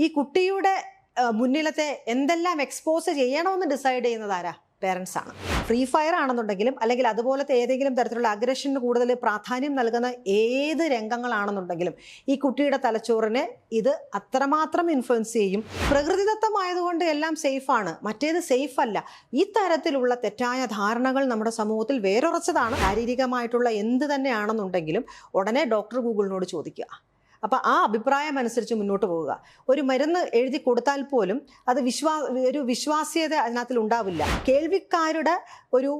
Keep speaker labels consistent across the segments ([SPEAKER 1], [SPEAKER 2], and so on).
[SPEAKER 1] ഈ കുട്ടിയുടെ മുന്നിലത്തെ എന്തെല്ലാം എക്സ്പോസ് ചെയ്യണമെന്ന് ഡിസൈഡ് ചെയ്യുന്നത് ആരാ? പേരൻസ് ആണ്. ഫ്രീ ഫയർ ആണെന്നുണ്ടെങ്കിലും അല്ലെങ്കിൽ അതുപോലത്തെ ഏതെങ്കിലും തരത്തിലുള്ള അഗ്രഷന് കൂടുതൽ പ്രാധാന്യം നൽകുന്ന ഏത് രംഗങ്ങളാണെന്നുണ്ടെങ്കിലും ഈ കുട്ടിയുടെ തലച്ചോറിനെ ഇത് അത്രമാത്രം ഇൻഫ്ലുവൻസ് ചെയ്യും. പ്രകൃതിദത്തമായതുകൊണ്ട് എല്ലാം സേഫാണ്, മറ്റേത് സേഫ് അല്ല. ഈ തരത്തിലുള്ള തെറ്റായ ധാരണകൾ നമ്മുടെ സമൂഹത്തിൽ വേരുറച്ചതാണ്. ശാരീരികമായിട്ടുള്ള എന്ത് തന്നെയാണെന്നുണ്ടെങ്കിലും ഉടനെ ഡോക്ടർ ഗൂഗിളിനോട് ചോദിക്കുക. അപ്പോൾ ആ അഭിപ്രായം അനുസരിച്ച് മുന്നോട്ട് പോവുക. ഒരു മരുന്ന് എഴുതി കൊടുത്താൽ പോലും അത് ഒരു വിശ്വാസ്യത അതിനകത്തിൽ ഉണ്ടാവില്ല. കേൾവിക്കാരുടെ ഒരു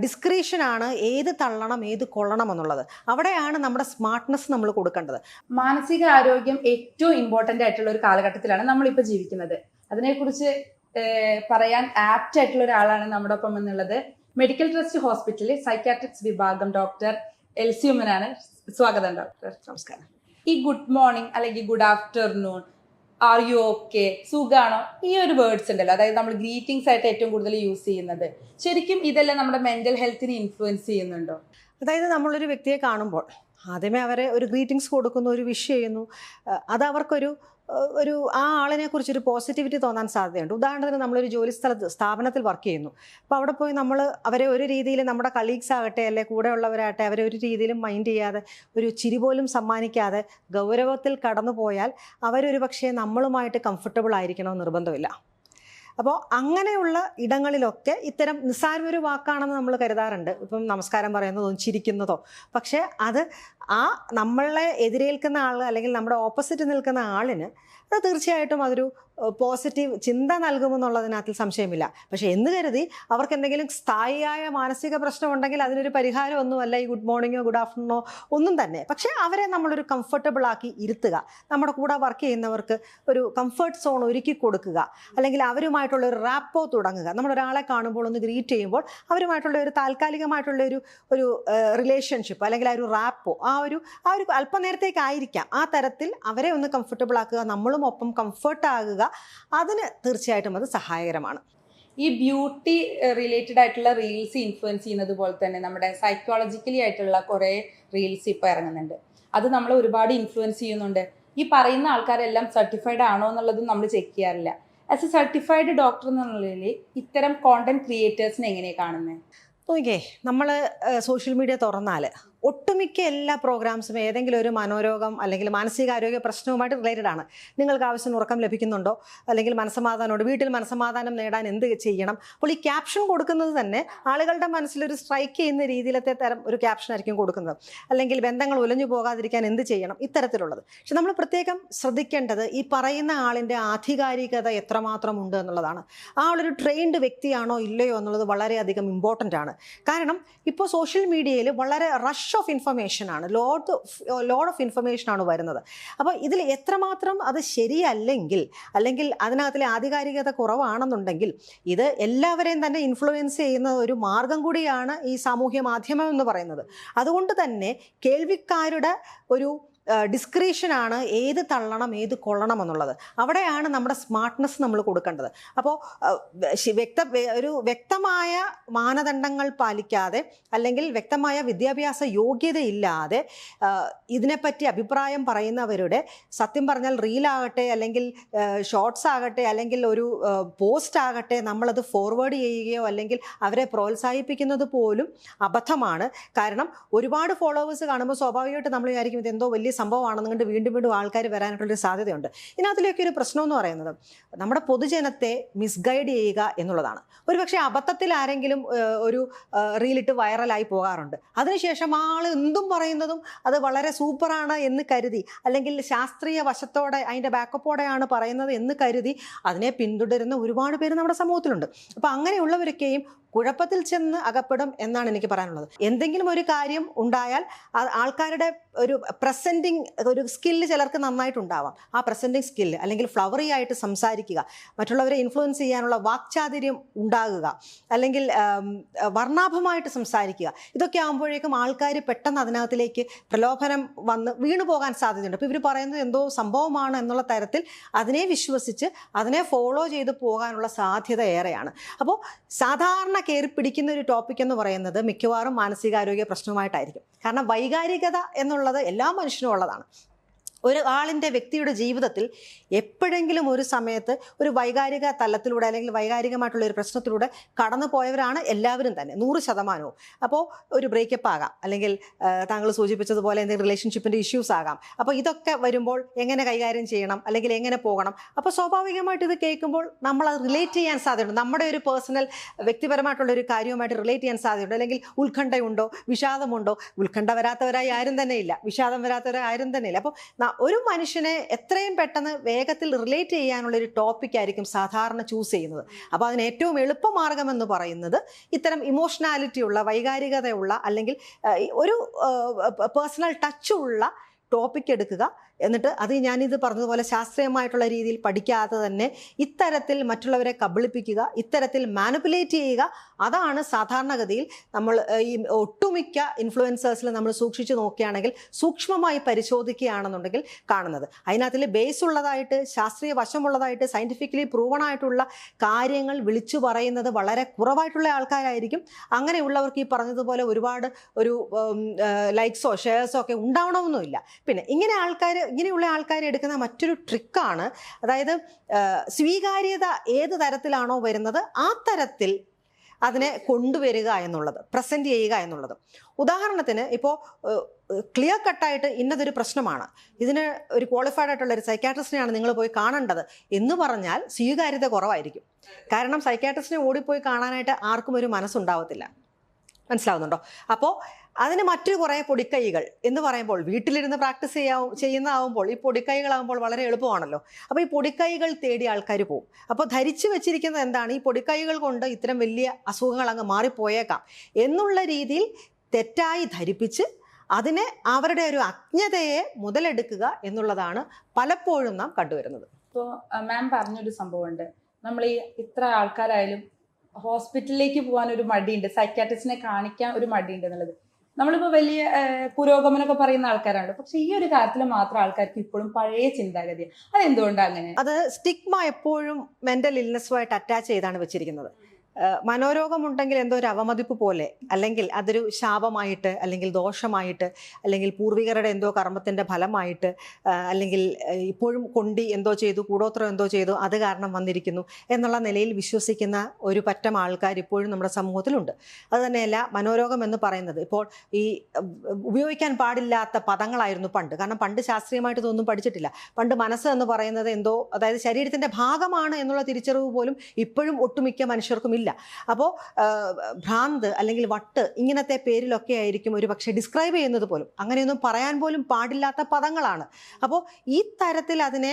[SPEAKER 1] ഡിസ്ക്രിഷനാണ് ഏത് തള്ളണം ഏത് കൊള്ളണം എന്നുള്ളത്. അവിടെയാണ് നമ്മുടെ സ്മാർട്ട്നെസ് നമ്മൾ കൊടുക്കേണ്ടത്.
[SPEAKER 2] മാനസിക ആരോഗ്യം ഏറ്റവും ഇമ്പോർട്ടൻ്റ് ആയിട്ടുള്ള ഒരു കാലഘട്ടത്തിലാണ് നമ്മളിപ്പോൾ ജീവിക്കുന്നത്. അതിനെക്കുറിച്ച് പറയാൻ ആപ്റ്റ് ആയിട്ടുള്ള ഒരാളാണ് നമ്മുടെ ഒപ്പം എന്നുള്ളത് മെഡിക്കൽ ട്രസ്റ്റ് ഹോസ്പിറ്റലിൽ സൈക്യാട്രിക്സ് വിഭാഗം ഡോക്ടർ എൽസി ഉമ്മനാണ്. സ്വാഗതം ഡോക്ടർ.
[SPEAKER 1] നമസ്കാരം.
[SPEAKER 2] ഈ ഗുഡ് മോർണിംഗ് അല്ലെങ്കിൽ good afternoon, are you okay, സുഖാണോ, ഈ ഒരു വേർഡ്സ് ഉണ്ടല്ലോ, അതായത് നമ്മൾ ഗ്രീറ്റിംഗ്സ് ആയിട്ട് ഏറ്റവും കൂടുതൽ യൂസ് ചെയ്യുന്നത്, ശരിക്കും ഇതെല്ലാം നമ്മുടെ മെന്റൽ ഹെൽത്തിനെ ഇൻഫ്ലുവൻസ് ചെയ്യുന്നുണ്ടോ?
[SPEAKER 1] അതായത് നമ്മളൊരു വ്യക്തിയെ കാണുമ്പോൾ ആദ്യമേ അവരെ ഒരു ഗ്രീറ്റിംഗ്സ് കൊടുക്കുന്നു, ഒരു വിഷ് ചെയ്യുന്നു. അത് അവർക്കൊരു ആ ആളിനെ കുറിച്ചൊരു പോസിറ്റിവിറ്റി തോന്നാൻ സാധ്യതയുണ്ട്. ഉദാഹരണത്തിന് നമ്മളൊരു ജോലി സ്ഥാപനത്തിൽ വർക്ക് ചെയ്യുന്നു. അപ്പോൾ അവിടെ പോയി നമ്മൾ അവരെ ഒരു രീതിയിൽ, നമ്മുടെ കളീഗ്സ് ആകട്ടെ അല്ലെ കൂടെ ഉള്ളവരാകട്ടെ, അവരെ ഒരു രീതിയിലും മൈൻഡ് ചെയ്യാതെ ഒരു ചിരി പോലും സമ്മാനിക്കാതെ ഗൗരവത്തിൽ കടന്നു പോയാൽ അവരൊരു പക്ഷേ നമ്മളുമായിട്ട് കംഫർട്ടബിൾ ആയിരിക്കണമെന്ന് നിർബന്ധമില്ല. അപ്പോൾ അങ്ങനെയുള്ള ഇടങ്ങളിലൊക്കെ ഇത്തരം നിസ്സാരമൊരു വാക്കാണെന്ന് നമ്മൾ കരുതാറുണ്ട്. ഇപ്പം നമസ്കാരം പറയുന്നതോ ചിരിക്കുന്നതോ. പക്ഷേ അത് ആ നമ്മളെ എതിരേൽക്കുന്ന ആൾ അല്ലെങ്കിൽ നമ്മുടെ ഓപ്പോസിറ്റ് നിൽക്കുന്ന ആളിന് അത് തീർച്ചയായിട്ടും അതൊരു പോസിറ്റീവ് ചിന്ത നൽകുമെന്നുള്ളതിനകത്ത് സംശയമില്ല. പക്ഷേ എന്ന് കരുതി അവർക്ക് എന്തെങ്കിലും സ്ഥായിയായ മാനസിക പ്രശ്നമുണ്ടെങ്കിൽ അതിനൊരു പരിഹാരമൊന്നുമല്ല ഈ ഗുഡ് മോർണിംഗോ ഗുഡ് ആഫ്റ്റർനൂണോ ഒന്നും തന്നെ. പക്ഷേ അവരെ നമ്മളൊരു കംഫർട്ടബിൾ ആക്കി ഇരുത്തുക, നമ്മുടെ കൂടെ വർക്ക് ചെയ്യുന്നവർക്ക് ഒരു കംഫർട്ട് സോൺ ഒരുക്കി കൊടുക്കുക, അല്ലെങ്കിൽ അവരുമായിട്ടുള്ള ഒരു റാപ്പോ തുടങ്ങുക. നമ്മളൊരാളെ കാണുമ്പോൾ ഒന്ന് ഗ്രീറ്റ് ചെയ്യുമ്പോൾ അവരുമായിട്ടുള്ള ഒരു താൽക്കാലികമായിട്ടുള്ള ഒരു റിലേഷൻഷിപ്പ് അല്ലെങ്കിൽ ആ ഒരു റാപ്പോ ആ ഒരു അല്പനേരത്തേക്കായിരിക്കാം, ആ തരത്തിൽ അവരെ ഒന്ന് കംഫർട്ടബിൾ ആക്കുക, നമ്മളും ഒപ്പം കംഫർട്ട് ആകുക. അതിന് തീർച്ചയായിട്ടും അത് സഹായകരമാണ്.
[SPEAKER 2] ഈ ബ്യൂട്ടി റിലേറ്റഡ് ആയിട്ടുള്ള റീൽസ് ഇൻഫ്ലുവൻസ് ചെയ്യുന്നത് പോലെ തന്നെ നമ്മുടെ സൈക്കോളജിക്കലി ആയിട്ടുള്ള കുറേ റീൽസ് ഇപ്പോൾ ഇറങ്ങുന്നുണ്ട്. അത് നമ്മളെ ഒരുപാട് ഇൻഫ്ലുവൻസ് ചെയ്യുന്നുണ്ട്. ഈ പറയുന്ന ആൾക്കാരെല്ലാം സർട്ടിഫൈഡ് ആണോ എന്നുള്ളതും നമ്മൾ ചെക്ക് ചെയ്യാറില്ല. ആസ് എ സർട്ടിഫൈഡ് ഡോക്ടർ എന്നുള്ളതിൽ ഇത്തരം കോണ്ടന്റ് ക്രിയേറ്റേഴ്സിനെ എങ്ങനെയാണ് കാണുന്നത്?
[SPEAKER 1] നോക്കിയേ, നമ്മൾ സോഷ്യൽ മീഡിയ തുറന്നാൽ ഒട്ടുമിക്ക എല്ലാ പ്രോഗ്രാംസും ഏതെങ്കിലും ഒരു മനോരോഗം അല്ലെങ്കിൽ മാനസികാരോഗ്യ പ്രശ്നവുമായിട്ട് റിലേറ്റഡ് ആണ്. നിങ്ങൾക്ക് ആവശ്യത്തിന് ഉറക്കം ലഭിക്കുന്നുണ്ടോ, അല്ലെങ്കിൽ മനസ്സമാധാനമുണ്ട്, വീട്ടിൽ മനസ്സമാധാനം നേടാൻ എന്ത് ചെയ്യണം. അപ്പോൾ ഈ ക്യാപ്ഷൻ കൊടുക്കുന്നത് തന്നെ ആളുകളുടെ മനസ്സിലൊരു സ്ട്രൈക്ക് ചെയ്യുന്ന രീതിയിലത്തെ തരം ഒരു ക്യാപ്ഷൻ ആയിരിക്കും കൊടുക്കുന്നത്. അല്ലെങ്കിൽ ബന്ധങ്ങൾ ഉലഞ്ഞു പോകാതിരിക്കാൻ എന്ത് ചെയ്യണം, ഇത്തരത്തിലുള്ളത്. പക്ഷെ നമ്മൾ പ്രത്യേകം ശ്രദ്ധിക്കേണ്ടത് ഈ പറയുന്ന ആളിൻ്റെ ആധികാരികത എത്രമാത്രം ഉണ്ട് എന്നുള്ളതാണ്. ആ ആളൊരു ട്രെയിൻഡ് വ്യക്തിയാണോ ഇല്ലയോ എന്നുള്ളത് വളരെയധികം ഇമ്പോർട്ടൻ്റ് ആണ്. കാരണം ഇപ്പോൾ സോഷ്യൽ മീഡിയയിൽ വളരെ റഷ് ഓഫ് ഇൻഫർമേഷൻ ആണ്, ലോഡ് ഓഫ് ഇൻഫർമേഷൻ ആണ് വരുന്നത്. അപ്പോൾ ഇതിൽ എത്രമാത്രം അത് അല്ലെങ്കിൽ അതിനകത്തിലെ ആധികാരികത കുറവാണെന്നുണ്ടെങ്കിൽ ഇത് എല്ലാവരെയും തന്നെ ഇൻഫ്ലുവൻസ് ചെയ്യുന്ന ഒരു മാർഗം കൂടിയാണ് ഈ സാമൂഹ്യ മാധ്യമം എന്ന് പറയുന്നത്. അതുകൊണ്ട് തന്നെ കേൾവിക്കാരുടെ ഒരു ഡിസ്ക്രിഷനാണ് ഏത് തള്ളണം ഏത് കൊള്ളണം എന്നുള്ളത്. അവിടെയാണ് നമ്മുടെ സ്മാർട്ട്നെസ് നമ്മൾ കൊടുക്കേണ്ടത്. അപ്പോൾ ഒരു വ്യക്തമായ മാനദണ്ഡങ്ങൾ പാലിക്കാതെ അല്ലെങ്കിൽ വ്യക്തമായ വിദ്യാഭ്യാസ യോഗ്യതയില്ലാതെ ഇതിനെപ്പറ്റി അഭിപ്രായം പറയുന്നവരുടെ, സത്യം പറഞ്ഞാൽ റീലാകട്ടെ അല്ലെങ്കിൽ ഷോർട്സ് ആകട്ടെ അല്ലെങ്കിൽ ഒരു പോസ്റ്റ് ആകട്ടെ, നമ്മളത് ഫോർവേഡ് ചെയ്യുകയോ അല്ലെങ്കിൽ അവരെ പ്രോത്സാഹിപ്പിക്കുന്നത് പോലും അബദ്ധമാണ്. കാരണം ഒരുപാട് ഫോളോവേഴ്സ് കാണുമ്പോൾ സ്വാഭാവികമായിട്ട് നമ്മൾ വിചാരിക്കും ഇതെന്തോ വലിയ സംഭവമാണെന്നുകൊണ്ട് വീണ്ടും വീണ്ടും ആൾക്കാർ വരാനായിട്ടുള്ളൊരു സാധ്യതയുണ്ട്. ഇതിനകത്തിലേക്ക് ഒരു പ്രശ്നം എന്ന് പറയുന്നത് നമ്മുടെ പൊതുജനത്തെ മിസ്ഗൈഡ് ചെയ്യുക എന്നുള്ളതാണ്. ഒരുപക്ഷെ അബദ്ധത്തിൽ ആരെങ്കിലും ഒരു റീലിട്ട് വൈറലായി പോകാറുണ്ട്. അതിനുശേഷം ആൾ എന്തും പറയുന്നതും അത് വളരെ സൂപ്പറാണ് എന്ന് കരുതി, അല്ലെങ്കിൽ ശാസ്ത്രീയ വശത്തോടെ അതിൻ്റെ ബാക്കപ്പോടെയാണ് പറയുന്നത് എന്ന് കരുതി അതിനെ പിന്തുടരുന്ന ഒരുപാട് പേര് നമ്മുടെ സമൂഹത്തിലുണ്ട്. അപ്പോൾ അങ്ങനെയുള്ളവരൊക്കെയും കുഴപ്പത്തിൽ ചെന്ന് അകപ്പെടും എന്നാണ് എനിക്ക് പറയാനുള്ളത്. എന്തെങ്കിലും ഒരു കാര്യം ഉണ്ടായാൽ ആൾക്കാരുടെ ഒരു പ്രസൻറ്റിങ് ഒരു സ്കില്ല് ചിലർക്ക് നന്നായിട്ടുണ്ടാവാം. ആ പ്രസൻറ്റിങ് സ്കില്ല് അല്ലെങ്കിൽ ഫ്ലവറി ആയിട്ട് സംസാരിക്കുക, മറ്റുള്ളവരെ ഇൻഫ്ലുവൻസ് ചെയ്യാനുള്ള വാക്ചാതുര്യം ഉണ്ടാകുക, അല്ലെങ്കിൽ വർണ്ണാഭമായിട്ട് സംസാരിക്കുക, ഇതൊക്കെ ആകുമ്പോഴേക്കും ആൾക്കാർ പെട്ടെന്ന് അതിനകത്തിലേക്ക് പ്രലോഭനം വന്ന് വീണു പോകാൻ സാധ്യതയുണ്ട്. അപ്പോൾ ഇവർ പറയുന്നത് എന്തോ സംഭവമാണ് എന്നുള്ള തരത്തിൽ അതിനെ വിശ്വസിച്ച് അതിനെ ഫോളോ ചെയ്ത് പോകാനുള്ള സാധ്യത ഏറെയാണ്. അപ്പോൾ സാധാരണ കയറി പിടിക്കുന്ന ഒരു ടോപ്പിക് എന്ന് പറയുന്നത് മിക്കവാറും മാനസികാരോഗ്യ പ്രശ്നവുമായിട്ടായിരിക്കും. കാരണം വൈകാരികത എന്നുള്ളത് എല്ലാ മനുഷ്യനും ഉള്ളതാണ്. ഒരു ആളിൻ്റെ വ്യക്തിയുടെ ജീവിതത്തിൽ എപ്പോഴെങ്കിലും ഒരു സമയത്ത് ഒരു വൈകാരിക തലത്തിലൂടെ അല്ലെങ്കിൽ വൈകാരികമായിട്ടുള്ള ഒരു പ്രശ്നത്തിലൂടെ കടന്നു പോയവരാണ് എല്ലാവരും തന്നെ 100%. അപ്പോൾ ഒരു ബ്രേക്കപ്പ് ആകാം, അല്ലെങ്കിൽ താങ്കൾ സൂചിപ്പിച്ചതുപോലെ എന്തെങ്കിലും റിലേഷൻഷിപ്പിൻ്റെ ഇഷ്യൂസ് ആകാം. അപ്പോൾ ഇതൊക്കെ വരുമ്പോൾ എങ്ങനെ കൈകാര്യം ചെയ്യണം, അല്ലെങ്കിൽ എങ്ങനെ പോകണം, അപ്പോൾ സ്വാഭാവികമായിട്ട് ഇത് കേൾക്കുമ്പോൾ നമ്മൾ അത് റിലേറ്റ് ചെയ്യാൻ സാധ്യതയുണ്ട്. നമ്മുടെ ഒരു പേഴ്സണൽ വ്യക്തിപരമായിട്ടുള്ള ഒരു കാര്യവുമായിട്ട് റിലേറ്റ് ചെയ്യാൻ സാധ്യതയുണ്ട്. അല്ലെങ്കിൽ ഉത്കണ്ഠയുണ്ടോ, വിഷാദമുണ്ടോ? ഉത്കണ്ഠ വരാത്തവരായി ആരും തന്നെ ഇല്ല, വിഷാദം വരാത്തവരായി ആരും തന്നെ ഇല്ല. അപ്പോൾ ഒരു മനുഷ്യനെ എത്രയും പെട്ടെന്ന് വേഗത്തിൽ റിലേറ്റ് ചെയ്യാനുള്ളൊരു ടോപ്പിക് ആയിരിക്കും സാധാരണ ചൂസ് ചെയ്യുന്നത്. അപ്പോൾ അതിന് ഏറ്റവും എളുപ്പമാർഗം എന്ന് പറയുന്നത് ഇത്തരം ഇമോഷണാലിറ്റിയുള്ള, വൈകാരികതയുള്ള, അല്ലെങ്കിൽ ഒരു പേഴ്സണൽ ടച്ചുള്ള ടോപ്പിക് എടുക്കുക. എന്നിട്ട് അത് ഞാനിത് പറഞ്ഞതുപോലെ ശാസ്ത്രീയമായിട്ടുള്ള രീതിയിൽ പഠിക്കാതെ തന്നെ ഇത്തരത്തിൽ മറ്റുള്ളവരെ കബളിപ്പിക്കുക, ഇത്തരത്തിൽ മാനിപ്പുലേറ്റ് ചെയ്യുക. അതാണ് സാധാരണഗതിയിൽ നമ്മൾ ഈ ഒട്ടുമിക്ക ഇൻഫ്ലുവൻസേഴ്സിൽ നമ്മൾ സൂക്ഷിച്ചു നോക്കുകയാണെങ്കിൽ, സൂക്ഷ്മമായി പരിശോധിക്കുകയാണെന്നുണ്ടെങ്കിൽ കാണുന്നത്. അതിനകത്തിൽ ബേസ് ഉള്ളതായിട്ട്, ശാസ്ത്രീയ വശമുള്ളതായിട്ട്, സയൻറ്റിഫിക്കലി പ്രൂവൺ ആയിട്ടുള്ള കാര്യങ്ങൾ വിളിച്ചു പറയുന്നത് വളരെ കുറവായിട്ടുള്ള ആൾക്കാരായിരിക്കും. അങ്ങനെയുള്ളവർക്ക് ഈ പറഞ്ഞതുപോലെ ഒരുപാട് ഒരു ലൈക്സോ ഷെയർസോ ഒക്കെ ഉണ്ടാവണമെന്നുമില്ല. പിന്നെ ഇങ്ങനെയുള്ള ആൾക്കാർ എടുക്കുന്ന മറ്റൊരു ട്രിക്കാണ്, അതായത് സ്വീകാര്യത ഏത് തരത്തിലാണോ വരുന്നത് ആ തരത്തിൽ അതിനെ കൊണ്ടുവരിക എന്നുള്ളത്, പ്രസൻറ്റ് ചെയ്യുക എന്നുള്ളത്. ഉദാഹരണത്തിന് ഇപ്പോൾ ക്ലിയർ കട്ടായിട്ട് ഇന്നതൊരു പ്രശ്നമാണ്, ഇതിന് ഒരു ക്വാളിഫൈഡ് ആയിട്ടുള്ള ഒരു സൈക്കാട്രിസ്റ്റിനെയാണ് നിങ്ങൾ പോയി കാണേണ്ടത് എന്ന് പറഞ്ഞാൽ സ്വീകാര്യത കുറവായിരിക്കും. കാരണം സൈക്കാട്രിസ്റ്റിനെ ഓടിപ്പോയി കാണാനായിട്ട് ആർക്കും ഒരു മനസ്സുണ്ടാവത്തില്ല. മനസ്സിലാവുന്നുണ്ടോ? അപ്പോൾ അതിന് മറ്റു കുറേ പൊടിക്കൈകൾ എന്ന് പറയുമ്പോൾ വീട്ടിലിരുന്ന് പ്രാക്ടീസ് ചെയ്യുന്നതാവുമ്പോൾ ഈ പൊടിക്കൈകളാകുമ്പോൾ വളരെ എളുപ്പമാണല്ലോ. അപ്പോൾ ഈ പൊടിക്കൈകൾ തേടി ആൾക്കാർ പോകും. അപ്പോൾ ധരിച്ചു വെച്ചിരിക്കുന്നത് എന്താണ്? ഈ പൊടിക്കൈകൾ കൊണ്ട് ഇത്തരം വലിയ അസുഖങ്ങൾ അങ്ങ് മാറിപ്പോയേക്കാം എന്നുള്ള രീതിയിൽ തെറ്റായി ധരിപ്പിച്ച് അതിനെ അവരുടെ ഒരു അജ്ഞതയെ മുതലെടുക്കുക എന്നുള്ളതാണ് പലപ്പോഴും നാം കണ്ടുവരുന്നത്.
[SPEAKER 2] ഇപ്പോൾ മാം പറഞ്ഞൊരു സംഭവമുണ്ട്, നമ്മൾ ഈ ഇത്ര ആൾക്കാരായാലും ഹോസ്പിറ്റലിലേക്ക് പോകാൻ ഒരു മടിയുണ്ട്, സൈക്കാട്രിസ്റ്റിനെ കാണിക്കാൻ ഒരു മടിയുണ്ട് എന്നുള്ളത്. നമ്മളിപ്പോൾ വലിയ പുരോഗമനമൊക്കെ പറയുന്ന ആൾക്കാരാണ്, പക്ഷെ ഈ ഒരു കാര്യത്തിൽ മാത്രം ആൾക്കാർക്ക് ഇപ്പോഴും പഴയ ചിന്താഗതിയാണ്. അതെന്തുകൊണ്ടാണ് അങ്ങനെ?
[SPEAKER 1] അത് സ്റ്റിഗ്മ എപ്പോഴും മെന്റൽ ഇൽനെസ്സുമായിട്ട് അറ്റാച്ച് ചെയ്താണ് വെച്ചിരിക്കുന്നത്. മനോരോഗമുണ്ടെങ്കിൽ എന്തോ ഒരു അവമതിപ്പ് പോലെ, അല്ലെങ്കിൽ അതൊരു ശാപമായിട്ട്, അല്ലെങ്കിൽ ദോഷമായിട്ട്, അല്ലെങ്കിൽ പൂർവികരുടെ എന്തോ കർമ്മത്തിൻ്റെ ഫലമായിട്ട്, അല്ലെങ്കിൽ ഇപ്പോഴും കൊണ്ടി എന്തോ ചെയ്തു, കൂടോത്രം എന്തോ ചെയ്തു, അത് കാരണം വന്നിരിക്കുന്നു എന്നുള്ള നിലയിൽ വിശ്വസിക്കുന്ന ഒരു പറ്റം ആൾക്കാർ ഇപ്പോഴും നമ്മുടെ സമൂഹത്തിലുണ്ട്. അതുതന്നെയല്ല, മനോരോഗം എന്ന് പറയുന്നത് ഇപ്പോൾ ഈ ഉപയോഗിക്കാൻ പാടില്ലാത്ത പദങ്ങളായിരുന്നു പണ്ട്. കാരണം പണ്ട് ശാസ്ത്രീയമായിട്ട് ഇതൊന്നും പഠിച്ചിട്ടില്ല. പണ്ട് മനസ്സ് എന്ന് പറയുന്നത് എന്തോ, അതായത് ശരീരത്തിൻ്റെ ഭാഗമാണ് എന്നുള്ള തിരിച്ചറിവ് പോലും ഇപ്പോഴും ഒട്ടുമിക്ക മനുഷ്യർക്കും ഇല്ല. അപ്പോൾ ഭ്രാന്ത് അല്ലെങ്കിൽ വട്ട് ഇങ്ങനത്തെ പേരിലൊക്കെ ആയിരിക്കും ഒരു പക്ഷേ ഡിസ്ക്രൈബ് ചെയ്യുന്നത് പോലും. അങ്ങനെയൊന്നും പറയാൻ പോലും പാടില്ലാത്ത പദങ്ങളാണ്. അപ്പോൾ ഈ തരത്തിൽ അതിനെ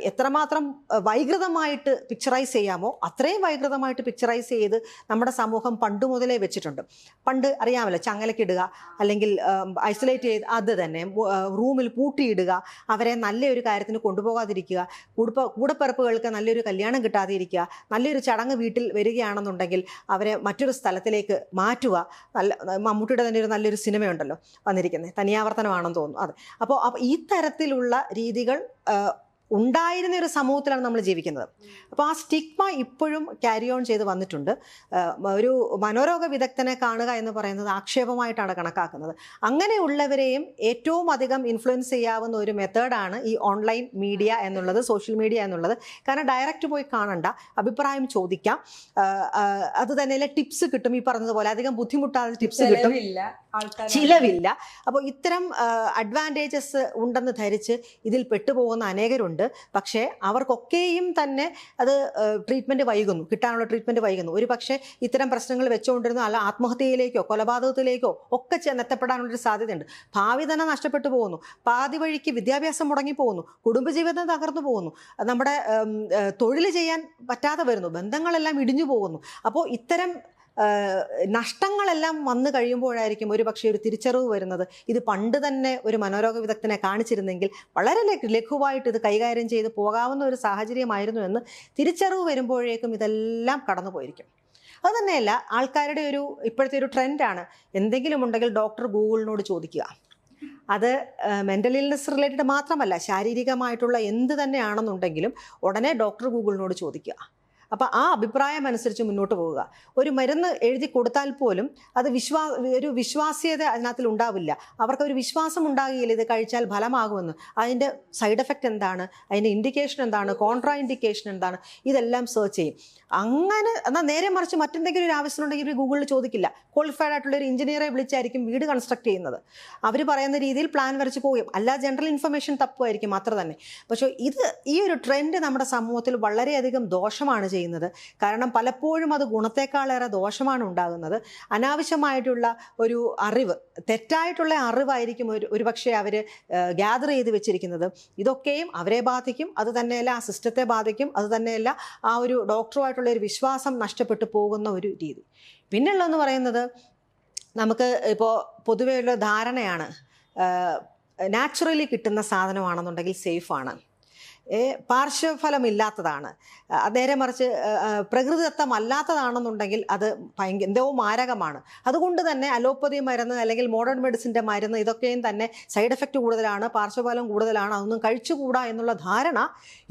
[SPEAKER 1] എത്രമാത്രം വൈകൃതമായിട്ട് പിക്ചറൈസ് ചെയ്യാമോ അത്രയും വൈകൃതമായിട്ട് പിക്ചറൈസ് ചെയ്ത് നമ്മുടെ സമൂഹം പണ്ട് മുതലേ വെച്ചിട്ടുണ്ട്. പണ്ട് അറിയാമല്ലോ, ചങ്ങലക്കിടുക, അല്ലെങ്കിൽ ഐസൊലേറ്റ് ചെയ്ത് അത് തന്നെ റൂമിൽ പൂട്ടിയിടുക, അവരെ നല്ലൊരു കാര്യത്തിന് കൊണ്ടുപോകാതിരിക്കുക, കൂടപ്പിറപ്പുകൾക്ക് നല്ലൊരു കല്യാണം കിട്ടാതെ ഇരിക്കുക, നല്ലൊരു ചടങ്ങ് വീട്ടിൽ വരികയാണെന്നുണ്ടെങ്കിൽ അവരെ മറ്റൊരു സ്ഥലത്തിലേക്ക് മാറ്റുക. മമ്മൂട്ടിയുടെ തന്നെ ഒരു നല്ലൊരു സിനിമയുണ്ടല്ലോ വന്നിരിക്കുന്നത്, തനിയാവർത്തനമാണെന്ന് തോന്നുന്നു അത്. അപ്പോൾ ഈ തരത്തിലുള്ള രീതികൾ ഉണ്ടായിരുന്ന ഒരു സമൂഹത്തിലാണ് നമ്മൾ ജീവിക്കുന്നത്. അപ്പോൾ ആ സ്റ്റിഗ്മ ഇപ്പോഴും ക്യാരി ഓൺ ചെയ്ത് വന്നിട്ടുണ്ട്. ഒരു മനോരോഗ വിദഗ്ധനെ കാണുക എന്ന് പറയുന്നത് ആക്ഷേപമായിട്ടാണ് കണക്കാക്കുന്നത്. അങ്ങനെയുള്ളവരെയും ഏറ്റവും അധികം ഇൻഫ്ലുവൻസ് ചെയ്യാവുന്ന ഒരു മെത്തേഡാണ് ഈ ഓൺലൈൻ മീഡിയ എന്നുള്ളത്, സോഷ്യൽ മീഡിയ എന്നുള്ളത്. കാരണം ഡയറക്റ്റ് പോയി കാണണ്ട, അഭിപ്രായം ചോദിക്കാം, അത് തന്നെയല്ല ടിപ്സ് കിട്ടും. ഈ പറഞ്ഞതുപോലെ അധികം ബുദ്ധിമുട്ടാതെ ടിപ്സ് കിട്ടും, ചിലവില്ല. അപ്പോൾ ഇത്തരം അഡ്വാൻറ്റേജസ് ഉണ്ടെന്ന് ധരിച്ച് ഇതിൽ പെട്ടുപോകുന്ന അനേകരുണ്ട്. പക്ഷേ അവർക്കൊക്കെയും തന്നെ അത് ട്രീറ്റ്മെൻറ്റ് വൈകുന്നു, കിട്ടാനുള്ള ട്രീറ്റ്മെൻറ്റ് വൈകുന്നു. ഒരു പക്ഷേ ഇത്തരം പ്രശ്നങ്ങൾ വെച്ചുകൊണ്ടിരുന്ന അല്ല ആത്മഹത്യയിലേക്കോ കൊലപാതകത്തിലേക്കോ ഒക്കെ ചെന്നെത്തപ്പെടാനുള്ളൊരു സാധ്യതയുണ്ട്. ഭാവി തന്നെ നഷ്ടപ്പെട്ടു പോകുന്നു, പാതി വഴിക്ക് വിദ്യാഭ്യാസം മുടങ്ങിപ്പോകുന്നു, കുടുംബജീവിതം തകർന്നു പോകുന്നു, നമ്മുടെ തൊഴിൽ ചെയ്യാൻ പറ്റാതെ വരുന്നു, ബന്ധങ്ങളെല്ലാം ഇടിഞ്ഞു പോകുന്നു. അപ്പോൾ ഇത്തരം നഷ്ടങ്ങളെല്ലാം വന്നു കഴിയുമ്പോഴായിരിക്കും ഒരു പക്ഷേ ഒരു തിരിച്ചറിവ് വരുന്നത്, ഇത് പണ്ട് തന്നെ ഒരു മനോരോഗ വിദഗ്ധനെ കാണിച്ചിരുന്നെങ്കിൽ വളരെ ലഘുവായിട്ട് ഇത് കൈകാര്യം ചെയ്ത് പോകാവുന്ന ഒരു സാഹചര്യമായിരുന്നു എന്ന് തിരിച്ചറിവ് വരുമ്പോഴേക്കും ഇതെല്ലാം കടന്നു പോയിരിക്കും. അതുതന്നെയല്ല, ആൾക്കാരുടെ ഇപ്പോഴത്തെ ഒരു ട്രെൻഡാണ്, എന്തെങ്കിലും ഉണ്ടെങ്കിൽ ഡോക്ടർ ഗൂഗിളിനോട് ചോദിക്കുക. അത് മെൻ്റൽ ഇൽനെസ് റിലേറ്റഡ് മാത്രമല്ല, ശാരീരികമായിട്ടുള്ള എന്ത് തന്നെയാണെന്നുണ്ടെങ്കിലും ഉടനെ ഡോക്ടർ ഗൂഗിളിനോട് ചോദിക്കുക. അപ്പോൾ ആ അഭിപ്രായം അനുസരിച്ച് മുന്നോട്ട് പോവുക. ഒരു മരുന്ന് എഴുതി കൊടുത്താൽ പോലും അത് ഒരു വിശ്വാസ്യത അതിനകത്തിൽ ഉണ്ടാവില്ല. അവർക്കൊരു വിശ്വാസം ഉണ്ടാകുകയില്ല ഇത് കഴിച്ചാൽ ഫലമാകുമെന്ന്. അതിൻ്റെ സൈഡ് എഫക്റ്റ് എന്താണ്, അതിൻ്റെ ഇൻഡിക്കേഷൻ എന്താണ്, കോൺട്രാ ഇൻഡിക്കേഷൻ എന്താണ്, ഇതെല്ലാം സെർച്ച് ചെയ്യും. അങ്ങനെ എന്നാൽ നേരെ മറിച്ച് മറ്റെന്തെങ്കിലും ഒരു ആവശ്യമുണ്ടെങ്കിൽ ഇവർ ഗൂഗിളിൽ ചോദിക്കില്ല. ക്വാളിഫൈഡ് ആയിട്ടുള്ള ഒരു എഞ്ചിനീയറെ വിളിച്ചായിരിക്കും വീട് കൺസ്ട്രക്ട് ചെയ്യുന്നത്. അവർ പറയുന്ന രീതിയിൽ പ്ലാൻ വരച്ച് പോകും. അല്ല ജനറൽ ഇൻഫർമേഷൻ തപ്പുമായിരിക്കും അത്ര തന്നെ. പക്ഷേ ഈ ഒരു ട്രെൻഡ് നമ്മുടെ സമൂഹത്തിൽ വളരെയധികം ദോഷമാണ് ചെയ്യുന്നത്. കാരണം പലപ്പോഴും അത് ഗുണത്തെക്കാളേറെ ദോഷമാണ് ഉണ്ടാകുന്നത്. അനാവശ്യമായിട്ടുള്ള ഒരു അറിവ്, തെറ്റായിട്ടുള്ള അറിവായിരിക്കും ഒരു പക്ഷേ അവർ ഗ്യാദർ ചെയ്ത് വെച്ചിരിക്കുന്നത്. ഇതൊക്കെയും അവരെ ബാധിക്കും. അത് തന്നെയല്ല ആ സിസ്റ്റത്തെ ബാധിക്കും. അത് തന്നെയല്ല ആ ഒരു ഡോക്ടറുമായിട്ടുള്ള ഒരു വിശ്വാസം നഷ്ടപ്പെട്ടു പോകുന്ന ഒരു രീതി. പിന്നെയുള്ളതെന്ന് പറയുന്നത്, നമുക്ക് ഇപ്പോൾ പൊതുവെയുള്ള ധാരണയാണ് നാച്ചുറലി കിട്ടുന്ന സാധനമാണെന്നുണ്ടെങ്കിൽ സേഫാണ്, പാർശ്വഫലമില്ലാത്തതാണ്. നേരെ മറിച്ച് പ്രകൃതിദത്തമല്ലാത്തതാണെന്നുണ്ടെങ്കിൽ അത് എന്തോ മാരകമാണ്. അതുകൊണ്ട് തന്നെ അലോപ്പതി മരുന്ന് അല്ലെങ്കിൽ മോഡേൺ മെഡിസിൻ്റെ മരുന്ന് ഇതൊക്കെയും തന്നെ സൈഡ് എഫക്റ്റ് കൂടുതലാണ്, പാർശ്വഫലം കൂടുതലാണ്, അതൊന്നും കഴിച്ചുകൂടാ എന്നുള്ള ധാരണ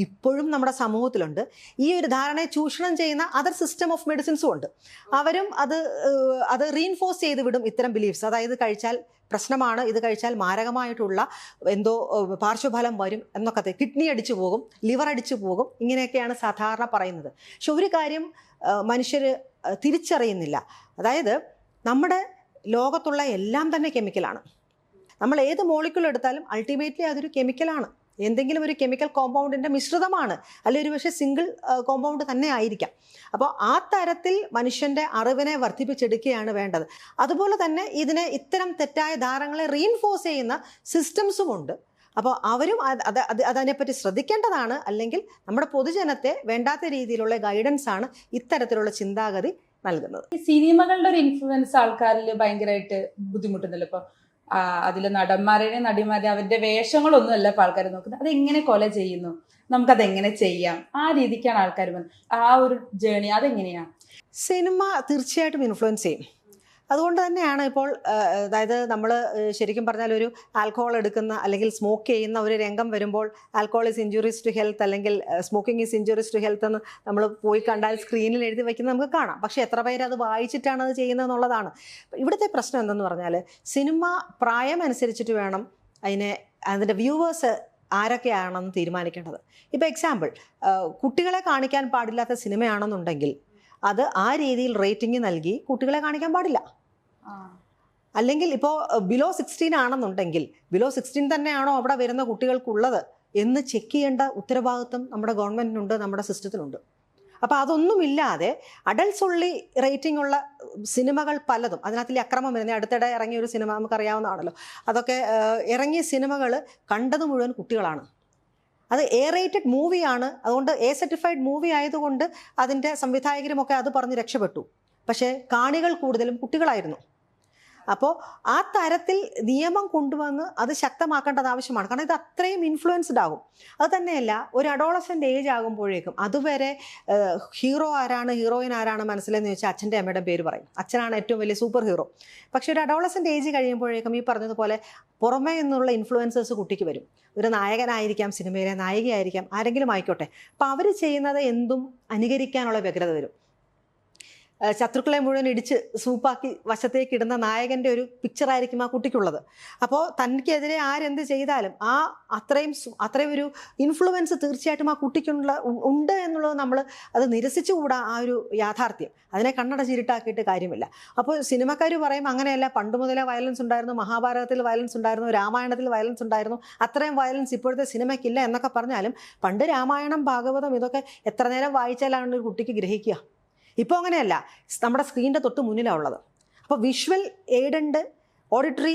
[SPEAKER 1] ഇപ്പോഴും നമ്മുടെ സമൂഹത്തിലുണ്ട്. ഈ ഒരു ധാരണയെ ചൂഷണം ചെയ്യുന്ന അതർ സിസ്റ്റം ഓഫ് മെഡിസിൻസും ഉണ്ട്. അവരും അത് റീഇൻഫോഴ്സ് ചെയ്ത് വിടും ഇത്തരം ബിലീഫ്സ്. അതായത് കഴിച്ചാൽ പ്രശ്നമാണ്, ഇത് കഴിച്ചാൽ മാരകമായിട്ടുള്ള എന്തോ പാർശ്വഫലം വരും എന്നൊക്കെ, കിഡ്നി അടിച്ചു പോകും, ലിവർ അടിച്ചു പോകും, ഇങ്ങനെയൊക്കെയാണ് സാധാരണ പറയുന്നത്. പക്ഷെ ഒരു കാര്യം മനുഷ്യർ തിരിച്ചറിയുന്നില്ല. അതായത് നമ്മുടെ ലോകത്തുള്ള എല്ലാം തന്നെ കെമിക്കലാണ്. നമ്മൾ ഏത് മോളിക്യൂൾ എടുത്താലും അൾട്ടിമേറ്റ്ലി അതൊരു കെമിക്കലാണ്. എന്തെങ്കിലും ഒരു കെമിക്കൽ കോമ്പൗണ്ടിൻ്റെ മിശ്രിതമാണ്, അല്ലെങ്കിൽ ഒരു പക്ഷേ സിംഗിൾ കോമ്പൗണ്ട് തന്നെ ആയിരിക്കാം. അപ്പോൾ ആ തരത്തിൽ മനുഷ്യൻ്റെ അറിവിനെ വർദ്ധിപ്പിച്ചെടുക്കുകയാണ് വേണ്ടത്. അതുപോലെ തന്നെ ഇത്തരം തെറ്റായ ധാരണകളെ റീഇൻഫോഴ്സ് ചെയ്യുന്ന സിസ്റ്റംസുമുണ്ട്. അപ്പോൾ അവരും അതിനെപ്പറ്റി ശ്രദ്ധിക്കേണ്ടതാണ്. അല്ലെങ്കിൽ നമ്മുടെ പൊതുജനത്തെ വേണ്ടാത്ത രീതിയിലുള്ള ഗൈഡൻസ് ആണ് ഇത്തരത്തിലുള്ള ചിന്താഗതി നൽകുന്നത്.
[SPEAKER 2] ഈ സിനിമകളുടെ ഒരു ഇൻഫ്ലുവൻസ് ആൾക്കാരിൽ ഭയങ്കരമായിട്ട് ബുദ്ധിമുട്ടുന്നല്ലോ. ഇപ്പോൾ അതിൽ നടന്മാരെയും നടിമാരെയും അവരുടെ വേഷങ്ങളൊന്നും അല്ല ഇപ്പോൾ ആൾക്കാർ നോക്കുന്നത്, അതെങ്ങനെ കൊല ചെയ്യുന്നു, നമുക്കതെങ്ങനെ ചെയ്യാം, ആ രീതിക്കാണ് ആൾക്കാർ വന്നത്. ആ ഒരു ജേണി അതെങ്ങനെയാണ്?
[SPEAKER 1] സിനിമ തീർച്ചയായിട്ടും ഇൻഫ്ലുവൻസ് ചെയ്യും. അതുകൊണ്ട് തന്നെയാണ് ഇപ്പോൾ അതായത് നമ്മൾ ശരിക്കും പറഞ്ഞാൽ ഒരു ആൽക്കഹോൾ എടുക്കുന്ന അല്ലെങ്കിൽ സ്മോക്ക് ചെയ്യുന്ന ഒരു രംഗം വരുമ്പോൾ alcohol is injuries to health അല്ലെങ്കിൽ smoking is injuries to health എന്ന് നമ്മൾ പോയി കണ്ടാൽ സ്ക്രീനിൽ എഴുതി വയ്ക്കുന്നത് നമുക്ക് കാണാം. പക്ഷേ എത്ര പേര് അത് വായിച്ചിട്ടാണ് അത് ചെയ്യുന്നത് എന്നുള്ളതാണ് ഇവിടുത്തെ പ്രശ്നം. എന്തെന്ന് പറഞ്ഞാൽ സിനിമ പ്രായം അനുസരിച്ചിട്ട് വേണം അതിൻ്റെ വ്യൂവേഴ്സ് ആരൊക്കെയാണെന്ന് തീരുമാനിക്കേണ്ടത്. ഇപ്പോൾ എക്സാമ്പിൾ, കുട്ടികളെ കാണിക്കാൻ പാടില്ലാത്ത സിനിമയാണെന്നുണ്ടെങ്കിൽ അത് ആ രീതിയിൽ റേറ്റിംഗ് നൽകി കുട്ടികളെ കാണിക്കാൻ പാടില്ല. അല്ലെങ്കിൽ ഇപ്പോൾ ബിലോ 16 ആണെന്നുണ്ടെങ്കിൽ ബിലോ 16 തന്നെയാണോ അവിടെ വരുന്ന കുട്ടികൾക്കുള്ളത് എന്ന് ചെക്ക് ചെയ്യേണ്ട ഉത്തരവാദിത്വം നമ്മുടെ ഗവൺമെൻറ്റിനുണ്ട്, നമ്മുടെ സിസ്റ്റത്തിനുണ്ട്. അപ്പോൾ അതൊന്നുമില്ലാതെ അഡൽട്സ് ഉള്ളി റേറ്റിംഗ് ഉള്ള സിനിമകൾ പലതും, അതിനകത്തിൽ അക്രമം വരുന്ന അടുത്തിടെ ഇറങ്ങിയ ഒരു സിനിമ നമുക്കറിയാവുന്നതാണല്ലോ, അതൊക്കെ ഇറങ്ങിയ സിനിമകൾ കണ്ടത് മുഴുവൻ കുട്ടികളാണ്. അത് എ റേറ്റഡ് മൂവിയാണ്. അതുകൊണ്ട് എ സർട്ടിഫൈഡ് മൂവി ആയതുകൊണ്ട് അതിൻ്റെ സംവിധായകരുമൊക്കെ അത് പറഞ്ഞ് രക്ഷപ്പെട്ടു. പക്ഷേ കാണികൾ കൂടുതലും കുട്ടികളായിരുന്നു. അപ്പോൾ ആ തരത്തിൽ നിയമം കൊണ്ടുവന്ന് അത് ശക്തമാക്കേണ്ടത് ആവശ്യമാണ്. കാരണം ഇത് അത്രയും ഇൻഫ്ലുവൻസ്ഡ് ആകും. അത് തന്നെയല്ല, ഒരു അഡോളസൻ്റ് ഏജ് ആകുമ്പോഴേക്കും അതുവരെ ഹീറോ ആരാണ് ഹീറോയിൻ ആരാണ് മനസ്സിലെന്ന് ചോദിച്ചാൽ അച്ഛൻ്റെ അമ്മയുടെ പേര് പറയും. അച്ഛനാണ് ഏറ്റവും വലിയ സൂപ്പർ ഹീറോ. പക്ഷേ ഒരു അഡോളസൻ്റ് ഏജ് കഴിയുമ്പോഴേക്കും ഈ പറഞ്ഞതുപോലെ പുറമേ നിന്നുള്ള ഇൻഫ്ലുവൻസേഴ്സ് കുട്ടിക്ക് വരും. ഒരു നായകനായിരിക്കാം, സിനിമയിലെ നായികയായിരിക്കാം, ആരെങ്കിലും ആയിക്കോട്ടെ. അപ്പോൾ അവർ ചെയ്യുന്നത് എന്തും അനുകരിക്കാനുള്ള വ്യഗ്രത വരും. ശത്രുക്കളെ മുഴുവൻ ഇടിച്ച് സൂപ്പാക്കി വശത്തേക്ക് ഇടുന്ന നായകൻ്റെ ഒരു പിക്ചറായിരിക്കും ആ കുട്ടിക്കുള്ളത്. അപ്പോൾ തനിക്കെതിരെ ആരെന്ത് ചെയ്താലും അത്രയും ഒരു ഇൻഫ്ലുവൻസ് തീർച്ചയായിട്ടും ആ കുട്ടിക്കുള്ള ഉണ്ട് എന്നുള്ളത് നമ്മൾ അത് നിരസിച്ചുകൂടാ. ആ ഒരു യാഥാർത്ഥ്യം അതിനെ കണ്ണടച്ചിരുട്ടാക്കിയിട്ട് കാര്യമില്ല. അപ്പോൾ സിനിമക്കാർ പറയും അങ്ങനെയല്ല, പണ്ട് മുതലേ വയലൻസ് ഉണ്ടായിരുന്നു, മഹാഭാരതത്തിൽ വയലൻസ് ഉണ്ടായിരുന്നു, രാമായണത്തിൽ വയലൻസ് ഉണ്ടായിരുന്നു, അത്രയും വയലൻസ് ഇപ്പോഴത്തെ സിനിമയ്ക്കില്ല എന്നൊക്കെ പറഞ്ഞാലും പണ്ട് രാമായണം ഭാഗവതം ഇതൊക്കെ എത്ര നേരം വായിച്ചാലാണ് ഒരു കുട്ടിക്ക് ഗ്രഹിക്കുക. ഇപ്പോൾ അങ്ങനെയല്ല, നമ്മുടെ സ്ക്രീനിൻ്റെ തൊട്ട് മുന്നിലാണ് ഉള്ളത്. അപ്പോൾ വിഷ്വൽ എയ്ഡുണ്ട്, ഓഡിറ്ററി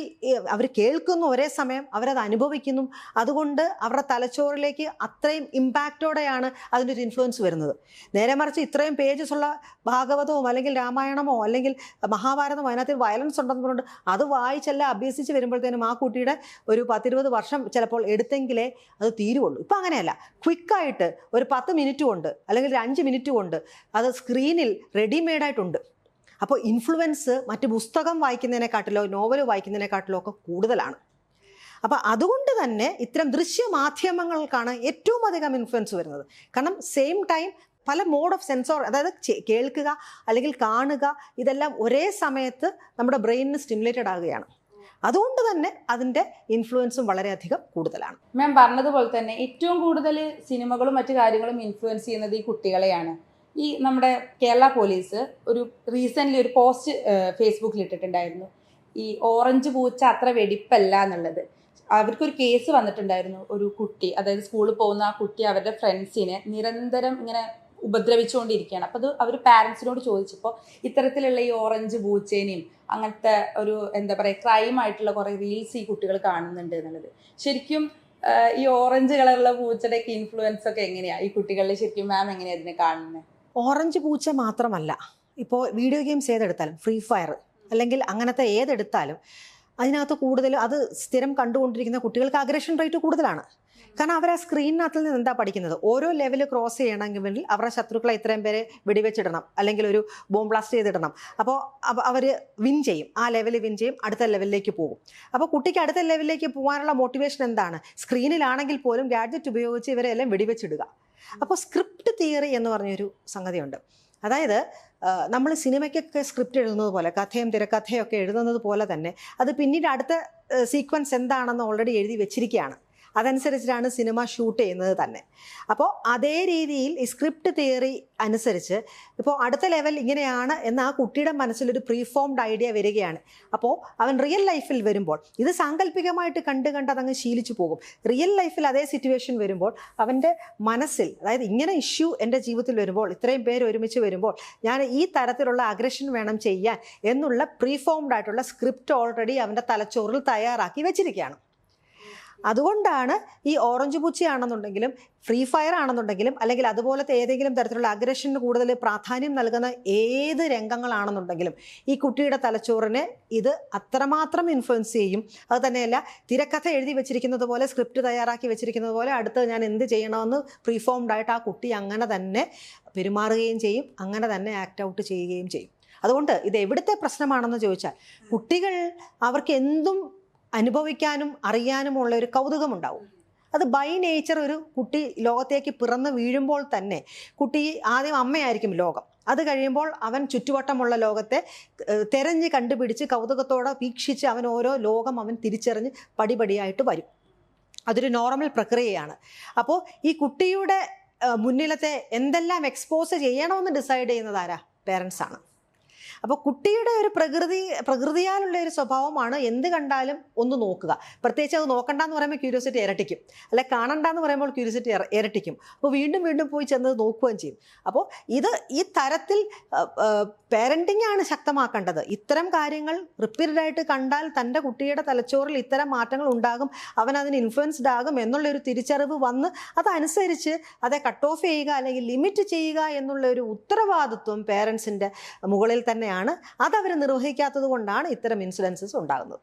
[SPEAKER 1] അവർ കേൾക്കുന്നു, ഒരേ സമയം അവരത് അനുഭവിക്കുന്നു. അതുകൊണ്ട് അവരുടെ തലച്ചോറിലേക്ക് അത്രയും ഇമ്പാക്റ്റോടെയാണ് അതിൻ്റെ ഒരു ഇൻഫ്ലുവൻസ് വരുന്നത്. നേരെ മറിച്ച് ഇത്രയും പേജസ് ഉള്ള ഭാഗവതമോ അല്ലെങ്കിൽ രാമായണമോ അല്ലെങ്കിൽ മഹാഭാരതമോ അതിനകത്ത് വയലൻസ് ഉണ്ടെന്ന് പറഞ്ഞിട്ട് അത് വായിച്ചെല്ലാം അഭ്യസിച്ച് വരുമ്പോഴത്തേനും ആ കുട്ടിയുടെ ഒരു 10-20 വർഷം ചിലപ്പോൾ എടുത്തെങ്കിലേ അത് തീരുള്ളൂ. ഇപ്പം അങ്ങനെയല്ല, ക്വിക്കായിട്ട് ഒരു 10 മിനിറ്റ് കൊണ്ട് അല്ലെങ്കിൽ ഒരു 5 മിനിറ്റ് കൊണ്ട് അത് സ്ക്രീനിൽ റെഡിമെയ്ഡായിട്ടുണ്ട്. അപ്പോൾ ഇൻഫ്ലുവൻസ് മറ്റ് പുസ്തകം വായിക്കുന്നതിനെക്കാട്ടിലോ നോവൽ വായിക്കുന്നതിനെക്കാട്ടിലോ ഒക്കെ കൂടുതലാണ്. അപ്പോൾ അതുകൊണ്ട് തന്നെ ഇത്തരം ദൃശ്യമാധ്യമങ്ങൾക്കാണ് ഏറ്റവും അധികം ഇൻഫ്ലുവൻസ് വരുന്നത്. കാരണം സെയിം ടൈം പല മോഡ് ഓഫ് സെൻസോർ, അതായത് കേൾക്കുക അല്ലെങ്കിൽ കാണുക, ഇതെല്ലാം ഒരേ സമയത്ത് നമ്മുടെ ബ്രെയിനിന് സ്റ്റിമുലേറ്റഡ് ആകുകയാണ്. അതുകൊണ്ട് തന്നെ അതിൻ്റെ ഇൻഫ്ലുവൻസും വളരെയധികം കൂടുതലാണ്.
[SPEAKER 2] മാം പറഞ്ഞതുപോലെ തന്നെ ഏറ്റവും കൂടുതൽ സിനിമകളും മറ്റു കാര്യങ്ങളും ഇൻഫ്ലുവൻസ് ചെയ്യുന്നത് ഈ കുട്ടികളെയാണ്. ഈ നമ്മുടെ കേരള പോലീസ് ഒരു റീസെൻ്റ്ലി ഒരു പോസ്റ്റ് ഫേസ്ബുക്കിൽ ഇട്ടിട്ടുണ്ടായിരുന്നു, ഈ ഓറഞ്ച് പൂച്ച അത്ര വെടിപ്പല്ല എന്നുള്ളത്. അവർക്കൊരു കേസ് വന്നിട്ടുണ്ടായിരുന്നു. ഒരു കുട്ടി, അതായത് സ്കൂളിൽ പോകുന്ന ആ കുട്ടി അവരുടെ ഫ്രണ്ട്സിനെ നിരന്തരം ഇങ്ങനെ ഉപദ്രവിച്ചുകൊണ്ടിരിക്കുകയാണ്. അപ്പോൾ അത് അവർ പാരൻസിനോട് ചോദിച്ചപ്പോൾ ഇത്തരത്തിലുള്ള ഈ ഓറഞ്ച് പൂച്ചേനെയും അങ്ങനത്തെ ഒരു എന്താ പറയുക ക്രൈം ആയിട്ടുള്ള കുറേ റീൽസ് ഈ കുട്ടികൾ കാണുന്നുണ്ട് എന്നുള്ളത്. ശരിക്കും ഈ ഓറഞ്ച് കളറുള്ള പൂച്ചയുടെയൊക്കെ ഇൻഫ്ലുവൻസ് ഒക്കെ എങ്ങനെയാണ് ഈ കുട്ടികളിൽ? ശരിക്കും മാം എങ്ങനെയാണ് അതിനെ കാണുന്നത്?
[SPEAKER 1] ഓറഞ്ച് പൂച്ച മാത്രമല്ല, ഇപ്പോൾ വീഡിയോ ഗെയിംസ് ഏതെടുത്താലും, ഫ്രീ ഫയർ അല്ലെങ്കിൽ അങ്ങനത്തെ ഏതെടുത്താലും അതിനകത്ത് കൂടുതൽ അത് സ്ഥിരം കണ്ടുകൊണ്ടിരിക്കുന്ന കുട്ടികൾക്ക് അഗ്രഷൻ റേറ്റ് കൂടുതലാണ്. കാരണം അവർ ആ സ്ക്രീനിനകത്തിൽ നിന്ന് എന്താ പഠിക്കുന്നത്? ഓരോ ലെവൽ ക്രോസ് ചെയ്യണമെങ്കിൽ അവരുടെ ശത്രുക്കളെ ഇത്രയും പേരെ വെടിവെച്ചിടണം, അല്ലെങ്കിൽ ഒരു ബോംബ് ബ്ലാസ്റ്റ് ചെയ്തിടണം. അപ്പോൾ അവർ വിൻ ചെയ്യും, ആ ലെവലിൽ വിൻ ചെയ്യും, അടുത്ത ലെവലിലേക്ക് പോകും. അപ്പോൾ കുട്ടിക്ക് അടുത്ത ലെവലിലേക്ക് പോകാനുള്ള മോട്ടിവേഷൻ എന്താണ്? സ്ക്രീനിലാണെങ്കിൽ പോലും ഗാഡ്ജറ്റ് ഉപയോഗിച്ച് ഇവരെല്ലാം വെടിവെച്ചിടുക. അപ്പോൾ സ്ക്രിപ്റ്റ് തിയറി എന്ന് പറഞ്ഞൊരു സംഗതിയുണ്ട്. അതായത് നമ്മൾ സിനിമയ്ക്കൊക്കെ സ്ക്രിപ്റ്റ് എഴുതുന്നത് പോലെ, കഥയും തിരക്കഥയൊക്കെ എഴുതുന്നത് പോലെ തന്നെ അത് പിന്നീട് അടുത്ത സീക്വൻസ് എന്താണെന്ന് ഓൾറെഡി എഴുതി വെച്ചിരിക്കുകയാണ്. അതനുസരിച്ചിട്ടാണ് സിനിമ ഷൂട്ട് ചെയ്യുന്നത് തന്നെ. അപ്പോൾ അതേ രീതിയിൽ ഈ സ്ക്രിപ്റ്റ് തിയറി അനുസരിച്ച് ഇപ്പോൾ അടുത്ത ലെവൽ ഇങ്ങനെയാണ് എന്ന് ആ കുട്ടിയുടെ മനസ്സിലൊരു പ്രീഫോംഡ് ഐഡിയ വരികയാണ്. അപ്പോൾ അവൻ റിയൽ ലൈഫിൽ വരുമ്പോൾ ഇത് സാങ്കല്പികമായിട്ട് കണ്ട് അതങ്ങ് ശീലിച്ചു പോകും. റിയൽ ലൈഫിൽ അതേ സിറ്റുവേഷൻ വരുമ്പോൾ അവൻ്റെ മനസ്സിൽ, അതായത് ഇങ്ങനെ ഇഷ്യൂ എൻ്റെ ജീവിതത്തിൽ വരുമ്പോൾ, ഇത്രയും പേര് ഒരുമിച്ച് വരുമ്പോൾ ഞാൻ ഈ തരത്തിലുള്ള അഗ്രഷൻ വേണം ചെയ്യാൻ എന്നുള്ള പ്രീഫോംഡ് ആയിട്ടുള്ള സ്ക്രിപ്റ്റ് ഓൾറെഡി അവൻ്റെ തലച്ചോറിൽ തയ്യാറാക്കി വെച്ചിരിക്കുകയാണ്. അതുകൊണ്ടാണ് ഈ ഓറഞ്ച് പൂച്ചയാണെന്നുണ്ടെങ്കിലും ഫ്രീ ഫയർ ആണെന്നുണ്ടെങ്കിലും അല്ലെങ്കിൽ അതുപോലത്തെ ഏതെങ്കിലും തരത്തിലുള്ള അഗ്രഷന് കൂടുതൽ പ്രാധാന്യം നൽകുന്ന ഏത് രംഗങ്ങളാണെന്നുണ്ടെങ്കിലും ഈ കുട്ടിയുടെ തലച്ചോറിനെ ഇത് അത്രമാത്രം ഇൻഫ്ലുവൻസ് ചെയ്യും. അത് തന്നെയല്ല, തിരക്കഥ എഴുതി വെച്ചിരിക്കുന്നത് പോലെ, സ്ക്രിപ്റ്റ് തയ്യാറാക്കി വെച്ചിരിക്കുന്നത് പോലെ അടുത്ത് ഞാൻ എന്ത് ചെയ്യണമെന്ന് പ്രീഫോംഡ് ആയിട്ട് ആ കുട്ടി അങ്ങനെ തന്നെ പെരുമാറുകയും ചെയ്യും, അങ്ങനെ തന്നെ ആക്ട് ഔട്ട് ചെയ്യുകയും ചെയ്യും. അതുകൊണ്ട് ഇത് എവിടുത്തെ പ്രശ്നമാണെന്ന് ചോദിച്ചാൽ, കുട്ടികൾ അവർക്ക് എന്തും അനുഭവിക്കാനും അറിയാനുമുള്ള ഒരു കൗതുകമുണ്ടാവും. അത് ബൈ നേച്ചർ ഒരു കുട്ടി ലോകത്തേക്ക് പിറന്ന് വീഴുമ്പോൾ തന്നെ കുട്ടി ആദ്യം അമ്മയായിരിക്കും ലോകം. അത് കഴിയുമ്പോൾ അവൻ ചുറ്റുവട്ടമുള്ള ലോകത്തെ തെരഞ്ഞ് കണ്ടുപിടിച്ച് കൗതുകത്തോടെ വീക്ഷിച്ച് അവൻ ഓരോ ലോകം അവൻ തിരിച്ചറിഞ്ഞ് പടിപടിയായിട്ട് വരും. അതൊരു നോർമൽ പ്രക്രിയയാണ്. അപ്പോൾ ഈ കുട്ടിയുടെ മുന്നിലത്തെ എന്തെല്ലാം എക്സ്പോസ് ചെയ്യണമെന്ന് ഡിസൈഡ് ചെയ്യുന്നത് ആരാ? പേരൻസാണ്. അപ്പോൾ കുട്ടിയുടെ ഒരു പ്രകൃതിയാലുള്ള ഒരു സ്വഭാവമാണ് എന്ത് കണ്ടാലും ഒന്ന് നോക്കുക. പ്രത്യേകിച്ച് അത് നോക്കണ്ടെന്ന് പറയുമ്പോൾ ക്യൂരിയോസിറ്റി ഇരട്ടിക്കും, അല്ലെ കാണണ്ടെന്ന് പറയുമ്പോൾ ക്യൂരിയോസിറ്റി ഇരട്ടിക്കും. അപ്പോൾ വീണ്ടും വീണ്ടും പോയി ചെന്നത് നോക്കുകയും ചെയ്യും. അപ്പോൾ ഈ തരത്തിൽ പേരൻറ്റിംഗ് ആണ് ശക്തമാക്കേണ്ടത്. ഇത്തരം കാര്യങ്ങൾ റിപ്പീറ്റഡായിട്ട് കണ്ടാൽ തൻ്റെ കുട്ടിയുടെ തലച്ചോറിൽ ഇത്തരം മാറ്റങ്ങൾ ഉണ്ടാകും, അവൻ അതിന് ഇൻഫ്ലുവൻസ്ഡ് ആകും എന്നുള്ളൊരു തിരിച്ചറിവ് വന്ന് അതനുസരിച്ച് അതെ കട്ട് ഓഫ് ചെയ്യുക അല്ലെങ്കിൽ ലിമിറ്റ് ചെയ്യുക എന്നുള്ള ഒരു ഉത്തരവാദിത്വം പേരൻസിൻ്റെ മുകളിൽ തന്നെയാണ്. അതവർ നിർവഹിക്കാത്തത് കൊണ്ടാണ് ഇത്തരം ഇൻസിഡൻസസ് ഉണ്ടാകുന്നത്.